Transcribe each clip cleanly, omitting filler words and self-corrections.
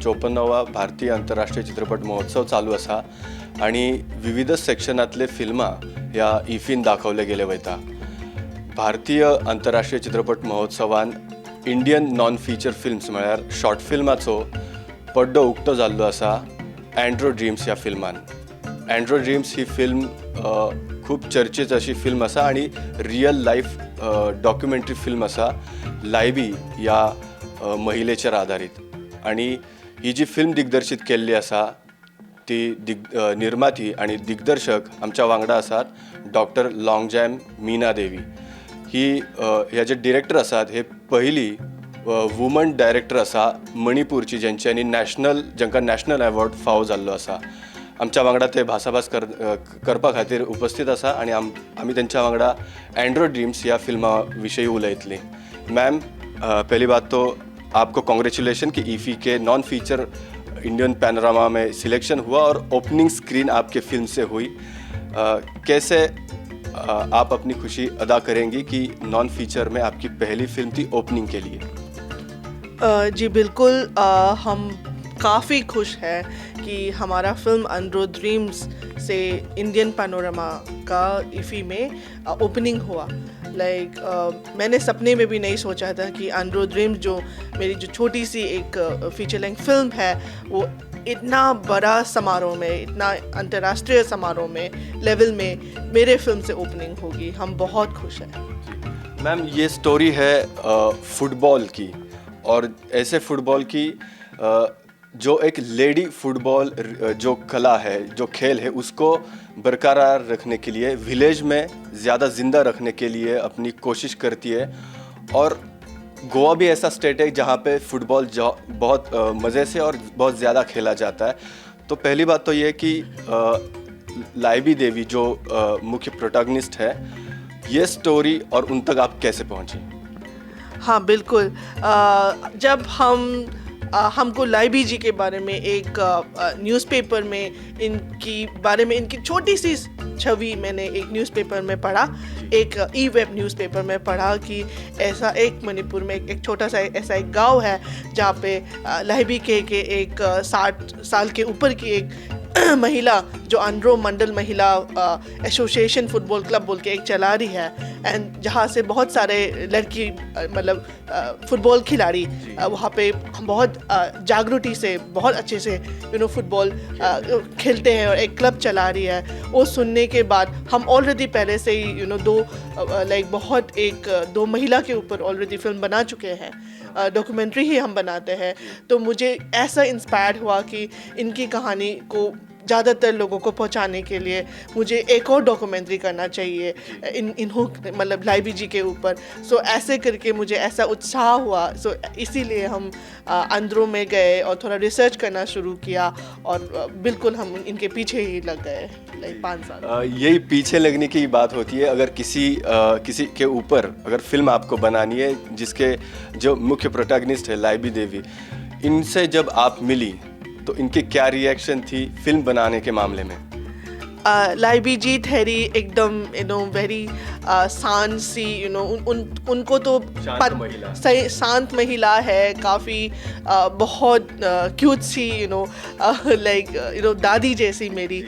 54वा भारतीय आंतरराष्ट्रीय चित्रपट महोत्सव चालू आसा आणि विविध सेक्शनांतले फिल्मां ह्या इफीन दाखवले गेले वयता. भारतीय आंतरराष्ट्रीय चित्रपट महोत्सवान इंडियन नॉन फीचर फिल्म्स म्हळ्यार शॉर्ट फिल्माचो पड्डो उक्तो जाल्लो आसा एंड्रो ड्रीम्स ह्या फिल्मान. एंड्रो ड्रीम्स ही फिल्म खूब चर्चेची अशी फिल्म आसा आणि रियल लायफ डॉक्युमेंटरी फिल्म आसा लायबी ह्या महिलेचेर आधारीत. आणि ही जी फिल्म दिग्दर्शीत केल्ली आसा ती निर्माती आणि दिग्दर्शक आमच्या वांगडा आसात डॉक्टर लॉंगजॅम मीना देवी. ही ह्या जे डिरेक्टर आसात हे पहिली वुमन डायरेक्टर आसा मणिपूरची ज्यांच्यांनी जांकां नॅशनल अवॉर्ड फावो जाल्लो आसा. आमच्या वांगडा ते भासाभास करपा खातीर उपस्थित आसा आणि आमी तेंच्या वांगडा एंड्रो ड्रीम्स ह्या फिल्मा विशयी उलयतलीं. मैम, पहली बात तो आपको कॉन्ग्रेचुलेशन कि ईफी के नॉन फीचर इंडियन पैनोरामा में सिलेक्शन हुआ और ओपनिंग स्क्रीन आपके फिल्म से हुई. कैसे आप अपनी खुशी अदा करेंगी कि नॉन फीचर में आपकी पहली फिल्म थी ओपनिंग के लिए? जी बिल्कुल, हम काफ़ी खुश हैं कि हमारा फिल्म एंड्रो ड्रीम्स से इंडियन पैनोरामा का इफ़ी में ओपनिंग हुआ. मैंने सपने में भी नहीं सोचा था कि एंड्रो ड्रीम्स जो मेरी जो छोटी सी एक फीचर लेंथ फिल्म है वो इतना बड़ा समारोह में, इतना अंतर्राष्ट्रीय समारोह में लेवल में मेरे फिल्म से ओपनिंग होगी. हम बहुत खुश हैं. मैम, ये स्टोरी है फुटबॉल की, और ऐसे फुटबॉल की जो एक लेडी फुटबॉल जो कला है, जो खेल है, उसको बरकरार रखने के लिए, विलेज में ज़्यादा ज़िंदा रखने के लिए अपनी कोशिश करती है. और गोवा भी ऐसा स्टेट है जहाँ पे फुटबॉल बहुत मज़े से और बहुत ज़्यादा खेला जाता है. तो पहली बात तो ये कि लाइबी देवी जो मुख्य प्रोटैगनिस्ट है, ये स्टोरी और उन तक आप कैसे पहुँची? हाँ बिल्कुल, जब हमको लाइबी जी के बारे में एक न्यूज़पेपर में इनकी बारे में इनकी छोटी सी छवि मैंने एक न्यूज़पेपर में पढ़ा, एक ई वेब न्यूज़पेपर में पढ़ा कि ऐसा एक मणिपुर में एक छोटा सा ऐसा एक गांव है जहाँ पे लाइबी के एक 60 साल के ऊपर की एक महिला जो आंध्रो मंडल महिला एसोसिएशन फुटबॉल क्लब बोल के एक चला रही है, एंड जहाँ से बहुत सारे लड़की मतलब फुटबॉल खिलाड़ी वहाँ पे बहुत जागरूकता से बहुत अच्छे से फुटबॉल खेलते हैं और एक क्लब चला रही है. वो सुनने के बाद हम ऑलरेडी पहले से ही दो महिला के ऊपर ऑलरेडी फिल्म बना चुके हैं, डॉक्यूमेंट्री ही हम बनाते हैं. तो मुझे ऐसा इंस्पायर हुआ कि इनकी कहानी को ज़्यादातर लोगों को पहुंचाने के लिए मुझे एक और डॉक्यूमेंट्री करना चाहिए इन्हों मतलब लाइबी जी के ऊपर. सो ऐसे करके मुझे ऐसा उत्साह हुआ. सो इसीलिए हम अंदरों में गए और थोड़ा रिसर्च करना शुरू किया और बिल्कुल हम इनके पीछे ही लग गए 5 साल. यही पीछे लगने की बात होती है. अगर किसी के ऊपर अगर फिल्म आपको बनानी है जिसके जो मुख्य प्रोटैगनिस्ट है लाइबी देवी, इनसे जब आप मिली तो इनकी क्या रिएक्शन थी फिल्म बनाने के मामले में? लाइबी जी ठहरी एकदम वेरी शांत सी, उनको तो शांत महिला है, काफ़ी बहुत क्यूट सी, दादी जैसी मेरी,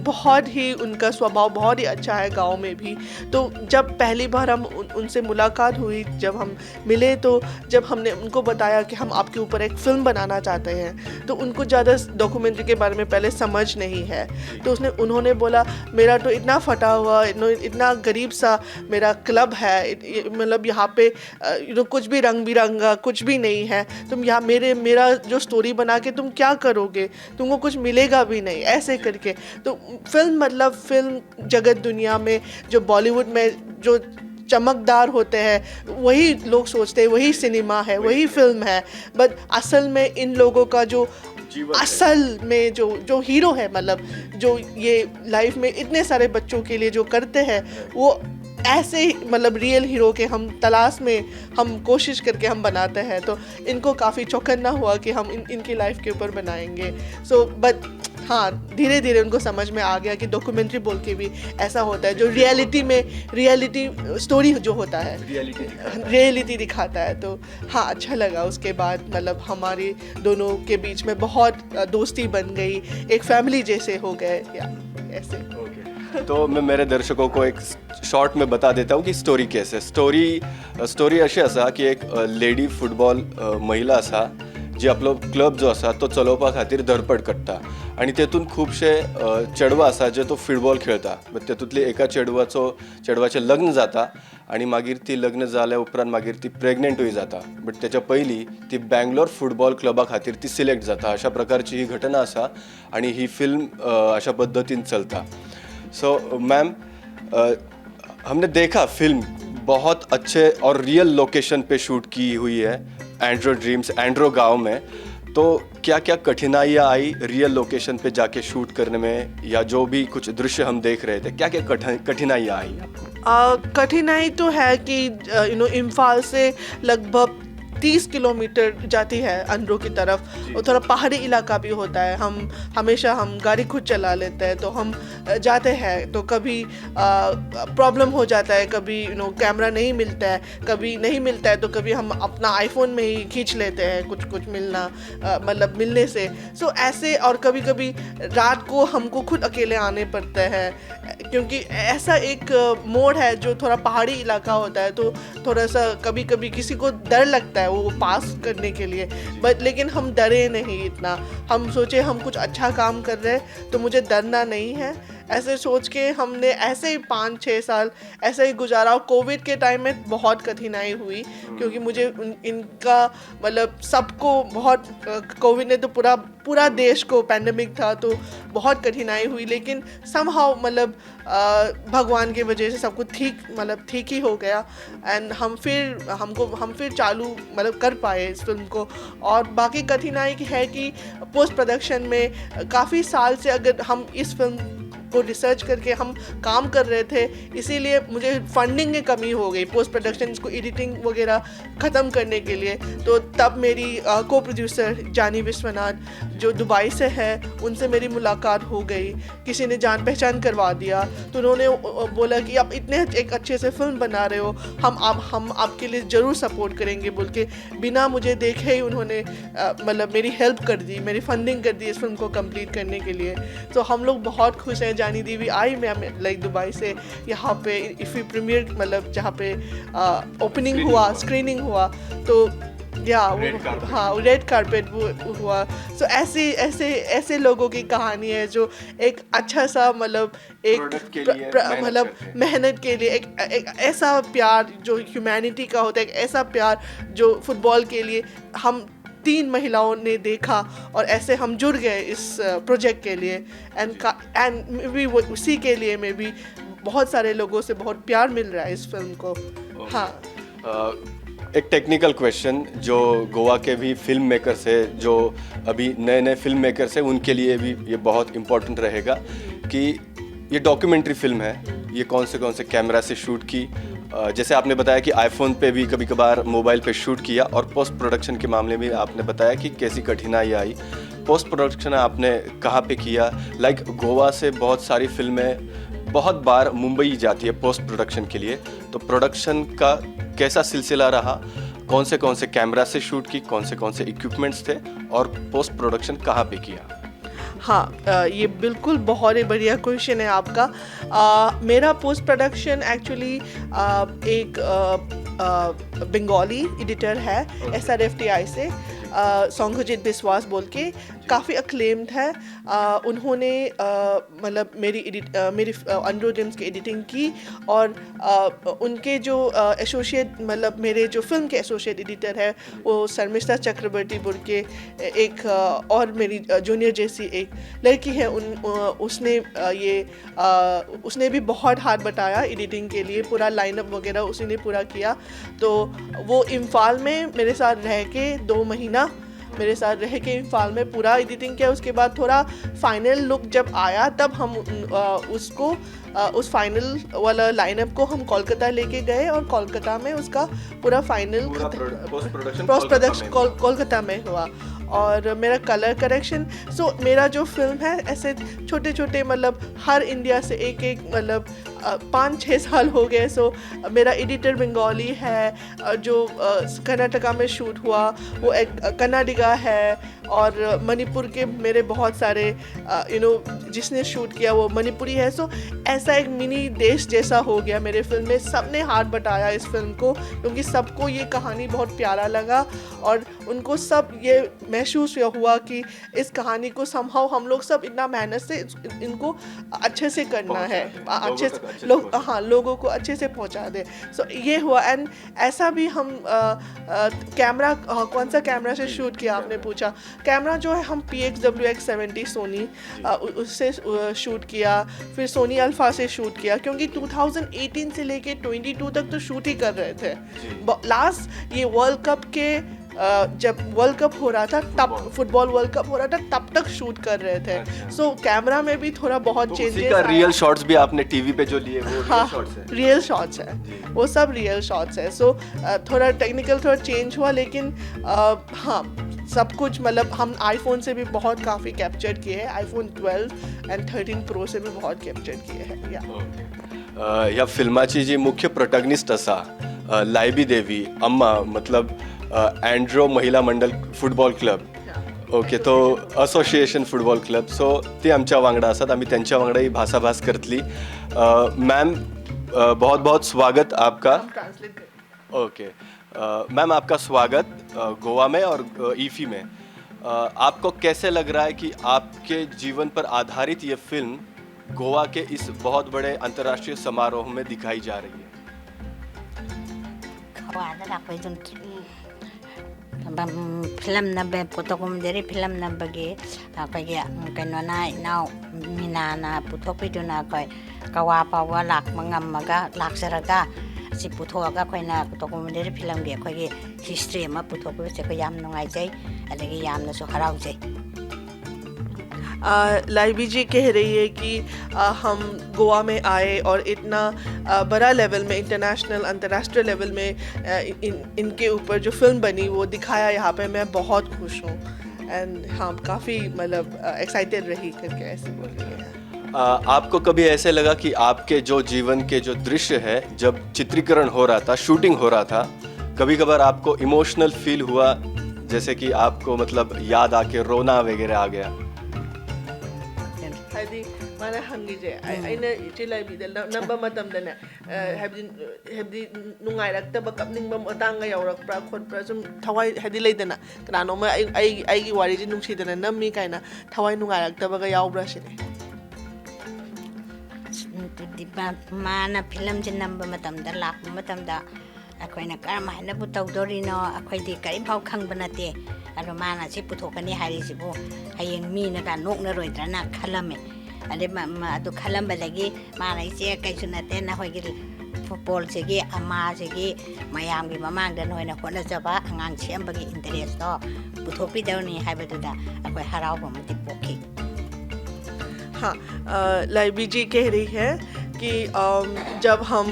बहुत ही उनका स्वभाव बहुत ही अच्छा है गांव में भी. तो जब पहली बार हम उनसे मुलाकात हुई, जब हम मिले, तो जब हमने उनको बताया कि हम आपके ऊपर एक फ़िल्म बनाना चाहते हैं, तो उनको ज़्यादा डॉक्यूमेंट्री के बारे में पहले समझ नहीं है. तो उन्होंने बोला मेरा तो इतना फटा हुआ, इतना गरीब सा मेरा क्लब है, मतलब यहाँ पे कुछ भी रंग बिरंगा कुछ भी नहीं है, तुम यहाँ मेरा जो स्टोरी बना के तुम क्या करोगे, तुमको कुछ मिलेगा भी नहीं, ऐसे करके. तो फिल्म जगत दुनिया में जो बॉलीवुड में जो चमकदार होते हैं वही लोग सोचते हैं वही सिनेमा है, वही फिल्म है, बट असल में इन लोगों का जो असल में जो हीरो है, मतलब जो ये लाइफ में इतने सारे बच्चों के लिए जो करते हैं, वो ऐसे ही मतलब रियल हीरो के हम तलाश में हम कोशिश करके हम बनाते हैं. तो इनको काफ़ी चौकन्ना हुआ कि हम इनकी लाइफ के ऊपर बनाएंगे. सो बट हाँ, धीरे धीरे उनको समझ में आ गया कि डॉक्यूमेंट्री बोल के भी ऐसा होता है जो रियलिटी स्टोरी जो होता है रियलिटी दिखाता है। तो हाँ, अच्छा लगा। उसके बाद मतलब हमारे दोनों के बीच में बहुत दोस्ती बन गई, एक फैमिली जैसे हो गए या ऐसे। तो मैं मेरे दर्शकों को एक शॉर्ट में बता देता हूँ की स्टोरी कैसे स्टोरी अशी आसा की एक लेडी फुटबॉल महिला आसा जी आपलो क्लब जो आसा तो चलोवपा खातीर धडपड करता आणि तेतून खुबशे चेडवां आसा जे तो फुटबॉल खेळटा बट तेतूंतली एका चेडवाचें लग्न जाता आणि मागीर ती लग्न जाल्या उपरांत मागीर ती प्रेग्नेंटूय जाता बट तेच्या पयलीं ती बँगलोर फुटबॉल क्लबा खातीर ती सिलेक्ट जाता। अशा प्रकारची ही घटना आसा आणि ही फिल्म अशा पद्दतीन चलता। सो मैम, हमने देखा फिल्म बहुत अच्छे और रियल लोकेशन पे शूट की हुई है, एंड्रो गांव में। तो क्या क्या कठिनाइयाँ आई रियल लोकेशन पे जाके शूट करने में, या जो भी कुछ दृश्य हम देख रहे थे क्या क्या कठिनाइयाँ आई आपको? कठिनाई तो है कि इम्फाल से लगभग 30 किलोमीटर जाती है अंड्रो की तरफ और थोड़ा पहाड़ी इलाका भी होता है। हम गाड़ी खुद चला लेते हैं तो हम जाते हैं तो कभी प्रॉब्लम हो जाता है, कभी कैमरा नहीं मिलता है, कभी नहीं मिलता है तो कभी हम अपना आईफोन में ही खींच लेते हैं कुछ मतलब मिलने से। सो ऐसे, और कभी कभी रात को हमको खुद अकेले आने पड़ते हैं क्योंकि ऐसा एक मोड़ है जो थोड़ा पहाड़ी इलाका होता है तो थोड़ा सा कभी कभी किसी को डर लगता है वो पास करने के लिए, बट लेकिन हम डरे नहीं इतना। हम सोचे हम कुछ अच्छा काम कर रहे हैं तो मुझे डरना नहीं है, ऐसे सोच के हमने ऐसे ही 5-6 साल ऐसे ही गुजारा। और कोविड के टाइम में बहुत कठिनाई हुई क्योंकि मुझे इनका मतलब सबको बहुत, कोविड ने तो पूरा देश को, पैंडेमिक था तो बहुत कठिनाई हुई, लेकिन समहाउ मतलब भगवान की वजह से सब कुछ ठीक ही हो गया एंड हम फिर चालू मतलब कर पाए इस फिल्म को। और बाकी कठिनाई है कि पोस्ट प्रोडक्शन में काफ़ी साल से अगर हम इस फिल्म को रिसर्च करके हम काम कर रहे थे, इसीलिए मुझे फंडिंग की कमी हो गई पोस्ट प्रोडक्शन को एडिटिंग वगैरह ख़त्म करने के लिए। तो तब मेरी को प्रोड्यूसर जानी विश्वनाथ जो दुबई से है उनसे मेरी मुलाकात हो गई, किसी ने जान पहचान करवा दिया तो उन्होंने बोला कि आप इतने एक अच्छे से फिल्म बना रहे हो, हम आपके लिए ज़रूर सपोर्ट करेंगे बोल के बिना मुझे देखे ही उन्होंने मतलब मेरी हेल्प कर दी, मेरी फंडिंग कर दी इस फिल्म को कंप्लीट करने के लिए। तो हम लोग बहुत खुश हैं। जानी दीवी आई मैम लाइक दुबई से यहाँ पे इफ़ी प्रीमियर मतलब जहाँ पे ओपनिंग हुआ, स्क्रीनिंग हुआ तो हाँ रेड कारपेट वो हुआ। सो ऐसे लोगों की कहानी है जो एक अच्छा सा मतलब एक मतलब मेहनत के लिए एक ऐसा प्यार जो ह्यूमैनिटी का होता है, एक ऐसा प्यार जो फुटबॉल के लिए हम 3 महिलाओं ने देखा और ऐसे हम जुड़ गए इस प्रोजेक्ट के लिए एंड भी उसी के लिए में भी बहुत सारे लोगों से बहुत प्यार मिल रहा है इस फिल्म को। हाँ, एक टेक्निकल क्वेश्चन जो गोवा के भी फिल्म मेकर्स है, जो अभी नए फिल्म मेकर्स है, उनके लिए भी ये बहुत इम्पोर्टेंट रहेगा कि ये डॉक्यूमेंट्री फिल्म है, ये कौन से कैमरा से शूट की। जैसे आपने बताया कि आईफोन पे भी कभी कभार मोबाइल पे शूट किया, और पोस्ट प्रोडक्शन के मामले में आपने बताया कि कैसी कठिनाई आई। पोस्ट प्रोडक्शन आपने कहाँ पे किया? लाइक गोवा से बहुत सारी फिल्में बहुत बार मुंबई जाती है पोस्ट प्रोडक्शन के लिए, तो प्रोडक्शन का कैसा सिलसिला रहा? कौन से कैमरा से शूट की, कौन से इक्विपमेंट्स थे, और पोस्ट प्रोडक्शन कहाँ पे किया? हाँ, ये बिल्कुल बहुत ही बढ़िया क्वेश्चन है आपका। मेरा पोस्ट प्रोडक्शन एक्चुअली एक बंगाली एडिटर है SRFTI से, संघजित बिस्वास बोल के, काफ़ी अक्लेम्ड है। उन्होंने मतलब मेरी अंड्रो ड्रीम्स की एडिटिंग की, और उनके जो एसोसिएट मतलब मेरे जो फिल्म के एसोसिएट एडिटर है वो शर्मिष्ठा चक्रवर्ती बोल के एक और मेरी जूनियर जैसी एक लड़की है, उसने भी बहुत हाथ बटाया एडिटिंग के लिए, पूरा लाइनअप वगैरह उसी ने पूरा किया। तो वो इम्फाल में मेरे साथ रह के 2 महीना मेरे साथ रह के इम्फाल में पूरा एडिटिंग किया। उसके बाद थोड़ा फाइनल लुक जब आया तब हम उस फाइनल वाला लाइनअप को हम कोलकाता लेके गए, और कोलकाता में उसका पूरा फाइनल पोस्ट प्रोडक्शन कोलकाता में हुआ। और मेरा कलर करेक्शन। सो मेरा जो फिल्म है ऐसे छोटे छोटे मतलब हर इंडिया से एक एक मतलब 5-6 साल हो गए। सो मेरा एडिटर बंगाली है, जो कर्नाटका में शूट हुआ वो एक कन्नाडिगा है, और मणिपुर के मेरे बहुत सारे जिसने शूट किया वो मणिपुरी है। सो ऐसा एक मिनी देश जैसा हो गया मेरे फिल्म में। सबने हाथ बटाया इस फिल्म को क्योंकि सबको ये कहानी बहुत प्यारा लगा, और उनको सब ये महसूस हुआ कि इस कहानी को समहाउ हम लोग सब इतना मेहनत से इनको अच्छे से करना है, अच्छे से लोगों को अच्छे से पहुंचा दे। सो ये हुआ। एंड ऐसा भी हम कैमरा कौन सा कैमरा से शूट किया आपने पूछा। कैमरा जो है हम PXWX70 सोनी उससे शूट किया, फिर सोनी अल्फा से शूट किया, क्योंकि 2018 से लेके 22 तक तो शूट ही कर रहे थे। लास्ट ये वर्ल्ड कप के जब वर्ल्ड कप हो रहा था तब फुटबॉल वर्ल्ड कप हो रहा था तब तक शूट कर रहे थे। सो कैमरा में भी थोड़ा बहुत चेंजेस। का रियल शॉट्स भी आपने टीवी पे जो लिए वो हाँ, रियल शॉट्स है, वो सब रियल शॉट्स है। सो थोड़ा टेक्निकल थोड़ा चेंज हुआ, लेकिन हाँ सब कुछ मतलब हम आईफोन से भी बहुत काफ़ी कैप्चर किए हैं, आईफोन 12 एंड 13 प्रो से भी बहुत कैप्चर किए हैं। या फिल्माची जी मुख्य प्रोटॅगनिस्ट असा लायबी देवी अम्मा मतलब अँड्रो महिला मंडळ फुटबॉल क्लब, ओके, तो असोसिएशन फुटबॉल क्लब, सो ती आमच्या वांगडा आसात, आमी त्यांच्या वांगडाही भासाभास करतली। मैम बहुत बहुत स्वागत आपका। ओके मैम, आपका स्वागत गोवा में और ईफी में। आपको कैसे लग रहा है कि आपके जीवन पर आधारित ये फिल्म गोवा के इस बहुत बड़े अंतर्राष्ट्रीय समारोह में दिखाई जा रही है? फिल्म नब्बे पुथोकमदेरी फिल्म नब्बे अखोई कनोना इनाव मीना पुथोपीदुना अखोई कवा पावा लाख मंगमगा लाखसरगा सि पुथोगा अखोइना पुथोकमदेरी फिल्म गे अखोई हिस्ट्री अमा पुथोपबसे को याम नुंगाइजै अदगी यामनसु हराउजै। लाइबी जी कह रही है कि हम गोवा में आए और इतना बड़ा लेवल में इंटरनेशनल अंतर्राष्ट्रीय लेवल में इनके ऊपर जो फिल्म बनी वो दिखाया यहाँ पे। मैं बहुत खुश हूँ एंड हाँ काफ़ी मतलब एक्साइटेड रही करके ऐसे बोल रही है। आपको कभी ऐसे लगा कि आपके जो जीवन के जो दृश्य है जब चित्रीकरण हो रहा था, शूटिंग हो रहा था, कभी कभार आपको इमोशनल फील हुआ, जैसे कि आपको मतलब याद आके रोना वगैरह आ गया? हाइदी माना हंगीजे आइना चिलाइबीदा नंबर मतमदने हाइदी नुंगाइरक्तबा कपनिंगबा मतांगा यावरक्प्रा खोटप्रा सुम थवाई हाइदी लेदना कनानोमा आइगी वारीजे नुंसीदना नम्मी काइना थवाई नुंगाइरक्तबा यावब्रा सिने। माना फिल्म से नंबर मतमदा लाख मतमदा अखोइना करम हाइनाबु तौदोरिनो अखोइदि करिफाव खंगबा नते अदो माना से पुथोकनी हारिसिबु हयेंग मीना का नोकनरोइद्राना खलमे अदे अदो खलमबदगी माना इसे कैसु नते ना होइगि फुटबॉल सेगी अमा सेगी मयामगी ममांगदा नोइना होनजबा अंगांग सेमबगी इंटरेस्ट तो पुथोपिदौनी हाइबदुदा अखोइ हरावबा मति पोखी। हाँ लाइबी जी कह रही है कि जब हम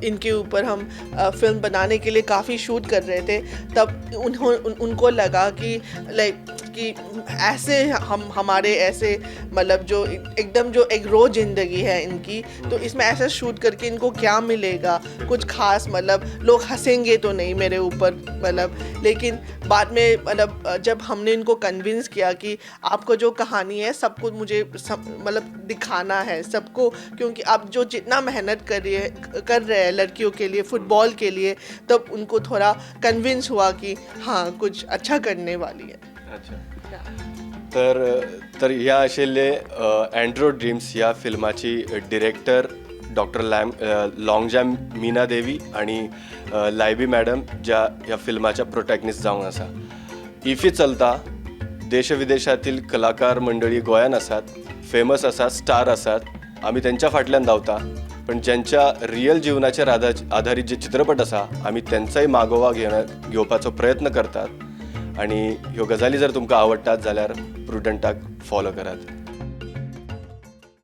इनके ऊपर हम फिल्म बनाने के लिए काफ़ी शूट कर रहे थे तब उनको लगा कि लाइक कि ऐसे हमारे ऐसे मतलब जो एकदम जो एक रोज़ ज़िंदगी है इनकी, तो इसमें ऐसा शूट करके इनको क्या मिलेगा, कुछ खास मतलब लोग हंसेंगे तो नहीं मेरे ऊपर मतलब। लेकिन बाद में मतलब जब हमने इनको कन्विंस किया कि आपको जो कहानी है सबको मुझे मतलब दिखाना है सबको, क्योंकि आप जो जितना मेहनत कर रहे हैं लड़कियों के लिए फुटबॉल के लिए, तब उनको थोड़ा कन्विंस हुआ कि हाँ कुछ अच्छा करने वाली है। अच्छा, तर ह्या आशिल्ले अँड्रो ड्रीम्स या फिल्माची डिरेक्टर डॉक्टर लॉंगजॅम मीना देवी आणि लायबी मॅडम ज्या ह्या फिल्माच्या प्रोटॅगनिस्ट जावन आसा। इफी चलता देशविदेशातील कलाकार मंडळी गोंयान आसात, फेमस आसात, स्टार आसात, आमी त्यांच्या फाटल्यान धांवता, पण ज्यांच्या रियल जीवनाचेर आधारित जे चित्रपट आसा आमी त्यांचाही मागोवा घेवपाचो प्रयत्न करतात। आणि ह्यो गजाली जर तुमकां आवडटात जाल्यार प्रुडंटाक फॉलो करात।